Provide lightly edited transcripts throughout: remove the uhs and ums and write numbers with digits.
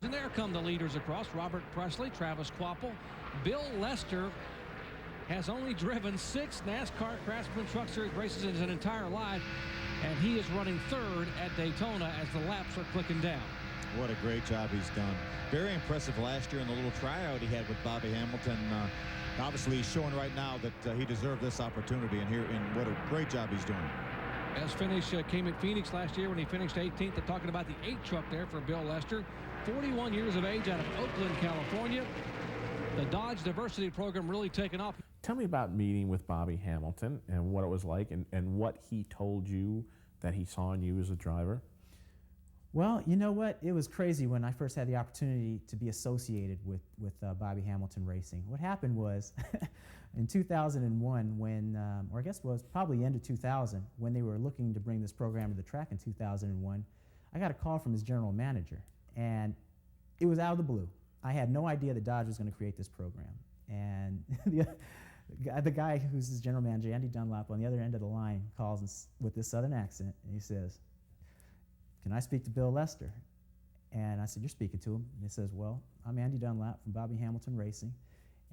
And there come the leaders across. Robert Presley, Travis Quapple. Bill Lester has only driven 6 NASCAR Craftsman Truck Series races in his entire life, and he is running third at Daytona as the laps are clicking down. What a great job he's done. Very impressive last year in the little tryout he had with Bobby Hamilton. Obviously, he's showing right now that he deserved this opportunity, and what a great job he's doing. His finish came at Phoenix last year when he finished 18th. They're talking about the 8 truck there for Bill Lester. 41 years of age out of Oakland, California. The Dodge Diversity Program really taken off. Tell me about meeting with Bobby Hamilton and what it was like, and what he told you that he saw in you as a driver. Well, you know what? It was crazy when I first had the opportunity to be associated with Bobby Hamilton Racing. What happened was in 2001 when, or I guess it was probably end of 2000, when they were looking to bring this program to the track in 2001, I got a call from his general manager, and it was out of the blue. I had no idea that Dodge was going to create this program. And the guy who's his general manager, Andy Dunlap, on the other end of the line calls with this southern accent, and he says, "Can I speak to Bill Lester?" And I said, "You're speaking to him." And he says, "Well, I'm Andy Dunlap from Bobby Hamilton Racing,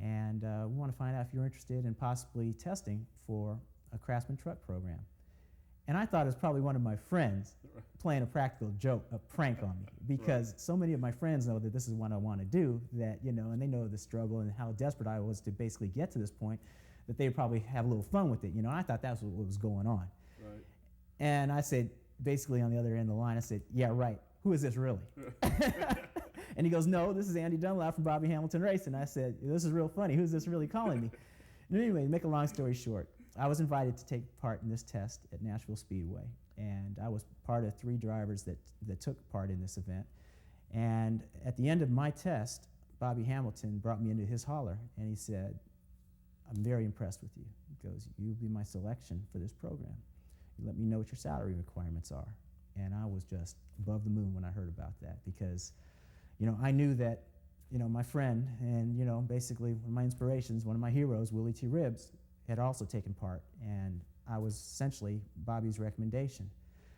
and we want to find out if you're interested in possibly testing for a Craftsman truck program." And I thought it was probably one of my friends playing a practical joke, a prank on me, because so many of my friends know that this is what I want to do, that, you know, and they know the struggle and how desperate I was to basically get to this point, that they'd probably have a little fun with it, you know. And I thought that's what was going on. Right. And I said, basically on the other end of the line, I said, "Yeah, right. Who is this really?" And he goes, "No, this is Andy Dunlap from Bobby Hamilton Racing." And I said, "This is real funny. Who's this really calling me?" And anyway, to make a long story short, I was invited to take part in this test at Nashville Speedway, and I was part of 3 drivers that took part in this event. And at the end of my test, Bobby Hamilton brought me into his hauler, and he said, "I'm very impressed with you." He goes, "You'll be my selection for this program. You let me know what your salary requirements are." And I was just above the moon when I heard about that, because, you know, I knew that, you know, my friend and, you know, basically one of my inspirations, one of my heroes, Willie T. Ribbs, had also taken part, and I was essentially Bobby's recommendation.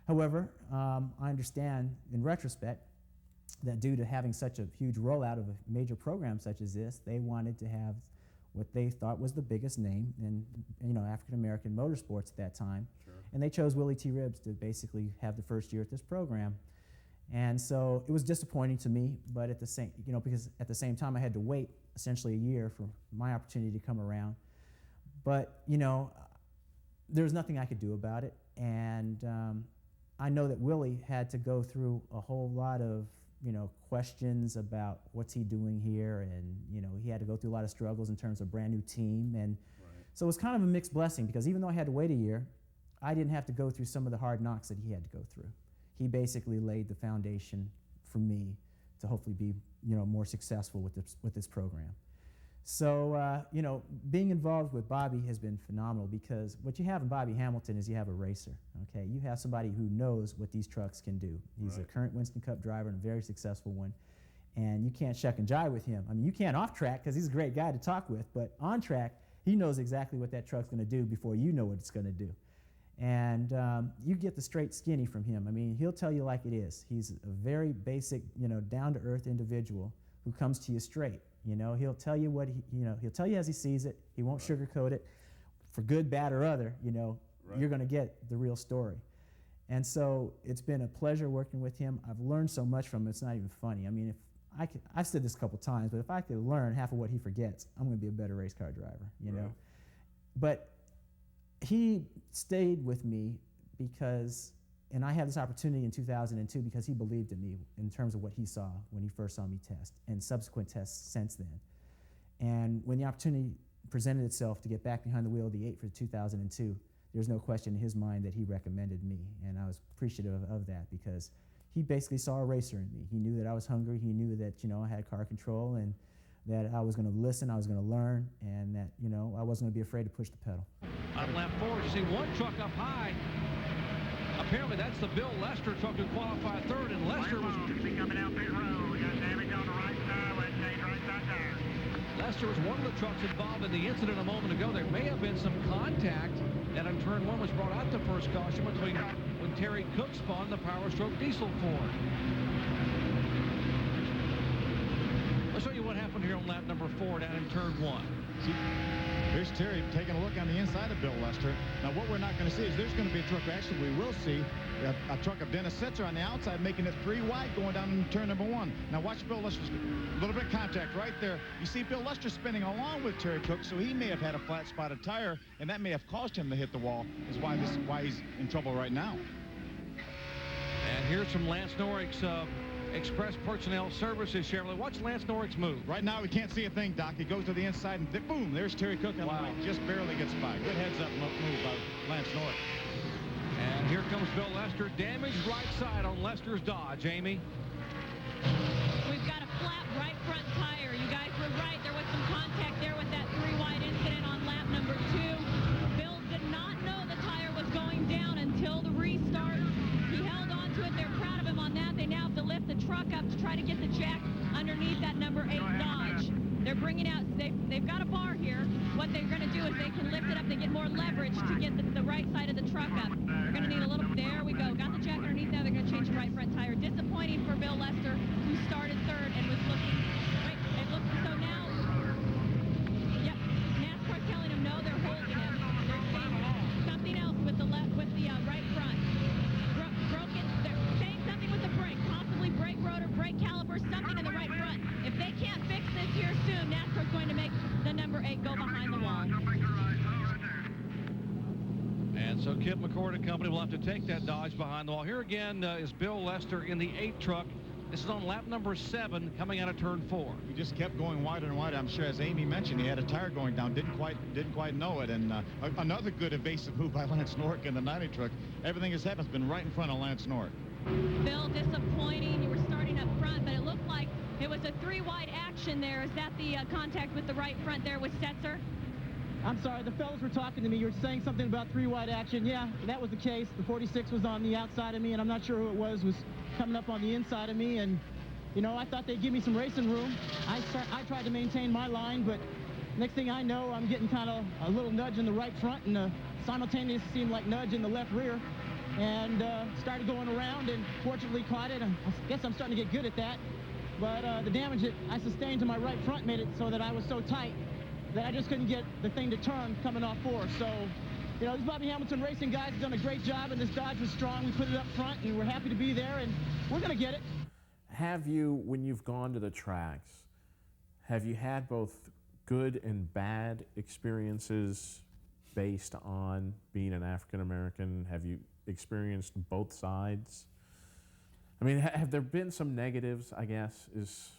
However, I understand in retrospect that due to having such a huge rollout of a major program such as this, they wanted to have what they thought was the biggest name in, you know, African-American motorsports at that time. Sure. And they chose Willie T. Ribbs to basically have the first year at this program. And so it was disappointing to me, but at the same, you know, because at the same time I had to wait essentially a year for my opportunity to come around. But, you know, there was nothing I could do about it. And I know that Willie had to go through a whole lot of, you know, questions about what's he doing here. And, you know, he had to go through a lot of struggles in terms of brand new team. And so it was kind of a mixed blessing, because even though I had to wait a year, I didn't have to go through some of the hard knocks that he had to go through. He basically laid the foundation for me to hopefully be, you know, more successful with this program. So, you know, being involved with Bobby has been phenomenal, because what you have in Bobby Hamilton is you have a racer, okay? You have somebody who knows what these trucks can do. He's a current Winston Cup driver and a very successful one, and you can't shuck and jive with him. I mean, you can't off track, because he's a great guy to talk with, but on track, he knows exactly what that truck's going to do before you know what it's going to do. And you get the straight skinny from him. I mean, he'll tell you like it is. He's a very basic, you know, down-to-earth individual who comes to you straight. You know, he'll tell you what he'll tell you as he sees it. He won't sugarcoat it. For good, bad, or other, you know, you're going to get the real story. And so it's been a pleasure working with him. I've learned so much from him, it's not even funny. I mean, I've said this a couple times, but if I could learn half of what he forgets, I'm going to be a better race car driver, you know. But he stayed with me because, and I had this opportunity in 2002 because he believed in me in terms of what he saw when he first saw me test, and subsequent tests since then. And when the opportunity presented itself to get back behind the wheel of the 8 for 2002, there's no question in his mind that he recommended me, and I was appreciative of that, because he basically saw a racer in me. He knew that I was hungry. He knew that, you know, I had car control, and that I was going to listen, I was going to learn, and that, you know, I wasn't going to be afraid to push the pedal. On lap 4, you see one truck up high. Apparently that's the Bill Lester truck who qualified third, and Lester was coming out pit road. We got damage on the right side. Let's change right side there. Lester was one of the trucks involved in the incident a moment ago. There may have been some contact that on turn 1 was brought out the first caution between when Terry Cook spun the Power Stroke diesel Ford. I'll show you what happened here on lap number 4 down in turn 1. See, there's Terry taking a look on the inside of Bill Lester. Now, what we're not going to see is there's going to be a truck. Actually, we will see a truck of Dennis Setzer on the outside, making it 3 wide going down in turn number 1. Now, watch Bill Lester's a little bit of contact right there. You see Bill Lester spinning along with Terry Cook, so he may have had a flat spotted tire, and that may have caused him to hit the wall. Is why he's in trouble right now. And here's from Lance Norrick's Express Personnel Services Chevrolet. Watch Lance Norrick's move. Right now, we can't see a thing, Doc. He goes to the inside, and boom, there's Terry Cook. Wow. Just barely gets by. Good heads-up move by Lance Norrick. And here comes Bill Lester. Damaged right side on Lester's Dodge. Amy? We've got a flat right front tire. You guys were right. There was some contact there with that 3-wide incident on lap number 2. Bill did not know the tire was going down until the restart. He held on to it. They're proud of him on that. They now have to lift the truck up to try to get the jack underneath that number 8 Dodge. They're bringing out, they've got a bar here. What they're going to do is they can lift it up. They get more leverage to get the right side of the truck up. They're going to need a little, there we go. Got the jack underneath now. They're going to change the right front tire. Disappointing for Bill Lester, who started 3rd and was looking, right, it looks, so now, yep, NASCAR's telling him no, they're holding him. They're saying something else with the right front. Broken, they're saying something with the brake, possibly brake rotor, brake caliper, something in the right front. If they can't fix this here soon, NASCAR's going to make the number 8 go behind the wall. And so Kip McCord and company will have to take that Dodge behind the wall. Here again is Bill Lester in the 8 truck. This is on lap number 7 coming out of turn 4. He just kept going wider and wider. I'm sure, as Amy mentioned, he had a tire going down. Didn't quite know it. And another good evasive move by Lance Norrick in the 90 truck. Everything that's happened has been right in front of Lance Norrick. Bill, disappointing. You were starting up front, but it looked like it was a 3-wide action there. Is that the contact with the right front there with Setzer? I'm sorry, the fellas were talking to me. You were saying something about 3-wide action. Yeah, that was the case. The 46 was on the outside of me, and I'm not sure who it was coming up on the inside of me. And, you know, I thought they'd give me some racing room. I tried to maintain my line, but next thing I know, I'm getting kind of a little nudge in the right front and a simultaneous seemed like nudge in the left rear. And started going around and fortunately caught it. I guess I'm starting to get good at that. But the damage that I sustained to my right front made it so that I was so tight that I just couldn't get the thing to turn coming off 4. So, you know, these Bobby Hamilton Racing guys have done a great job, and this Dodge was strong. We put it up front, and we're happy to be there, and we're going to get it. Have you, when you've gone to the tracks, have you had both good and bad experiences based on being an African American? Have you experienced both sides? I mean, have there been some negatives, I guess, is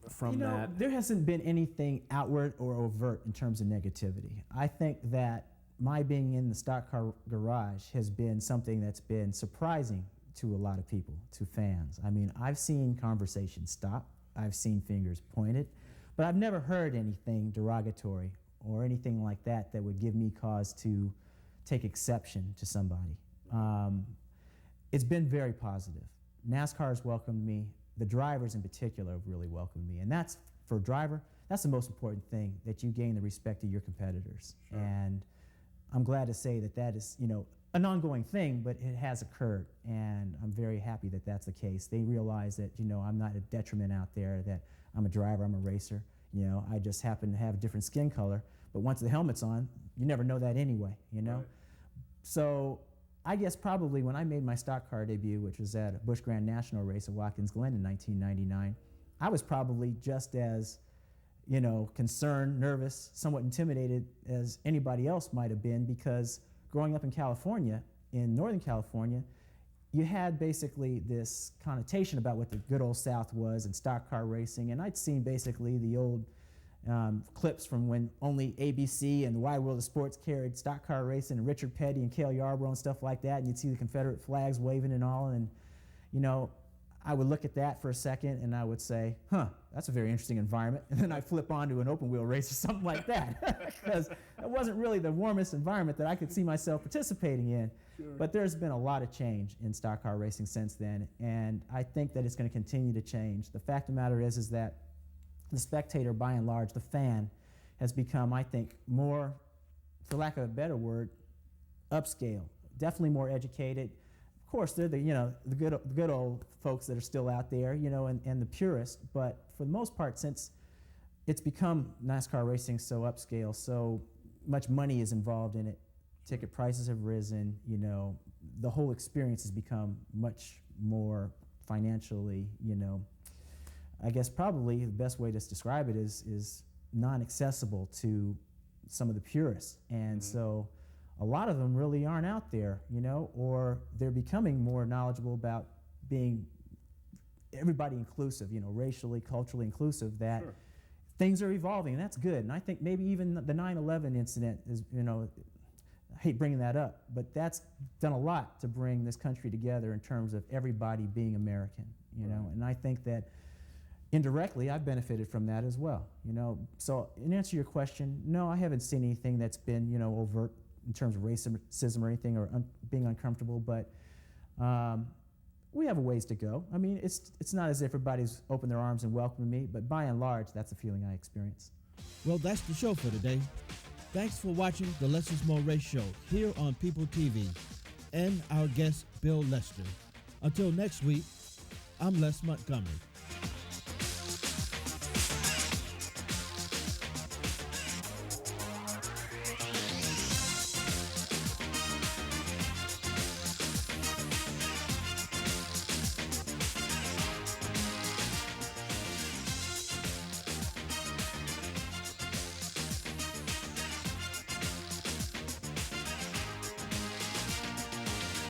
from that? There hasn't been anything outward or overt in terms of negativity. I think that my being in the stock car garage has been something that's been surprising to a lot of people, to fans. I mean, I've seen conversations stop, I've seen fingers pointed, but I've never heard anything derogatory or anything like that that would give me cause to take exception to somebody. It's been very positive. NASCAR has welcomed me. The drivers in particular have really welcomed me. And that's, for a driver, that's the most important thing, that you gain the respect of your competitors. Sure. And I'm glad to say that that is, you know, an ongoing thing, but it has occurred. And I'm very happy that that's the case. They realize that, you know, I'm not a detriment out there, that I'm a driver, I'm a racer. You know, I just happen to have a different skin color. But once the helmet's on, you never know that anyway, you know? Right. So I guess probably when I made my stock car debut, which was at a Busch Grand National race at Watkins Glen in 1999, I was probably just as, you know, concerned, nervous, somewhat intimidated as anybody else might have been, because growing up in California, in Northern California, you had basically this connotation about what the good old South was and stock car racing, and I'd seen basically the old clips from when only ABC and the Wide World of Sports carried stock car racing, and Richard Petty and Cale Yarborough and stuff like that, and you'd see the Confederate flags waving and all, and, you know, I would look at that for a second and I would say, huh, that's a very interesting environment, and then I'd flip onto an open wheel race or something like that, because it wasn't really the warmest environment that I could see myself participating in. Sure. But there's been a lot of change in stock car racing since then, and I think that it's going to continue to change. The fact of the matter is that the spectator, by and large, the fan, has become, I think, more, for lack of a better word, upscale, definitely more educated. Of course, they're the, you know, the good old folks that are still out there, you know, and the purists, but for the most part, since it's become NASCAR racing so upscale, so much money is involved in it. Ticket prices have risen, you know, the whole experience has become much more financially, you know, I guess probably the best way to describe it is non-accessible to some of the purists. And so a lot of them really aren't out there, you know, or they're becoming more knowledgeable about being everybody inclusive, you know, racially, culturally inclusive, that things are evolving, and that's good. And I think maybe even the 9/11 incident is, you know, I hate bringing that up, but that's done a lot to bring this country together in terms of everybody being American, you know, and I think that indirectly I've benefited from that as well, you know. So in answer to your question, no, I haven't seen anything that's been, you know, overt in terms of racism or anything, or being uncomfortable, but we have a ways to go. I mean, it's not as if everybody's opened their arms and welcomed me, but by and large, that's the feeling I experience. Well, that's the show for today. Thanks for watching the Less is More Race Show here on People TV and our guest, Bill Lester. Until next week, I'm Les Montgomery.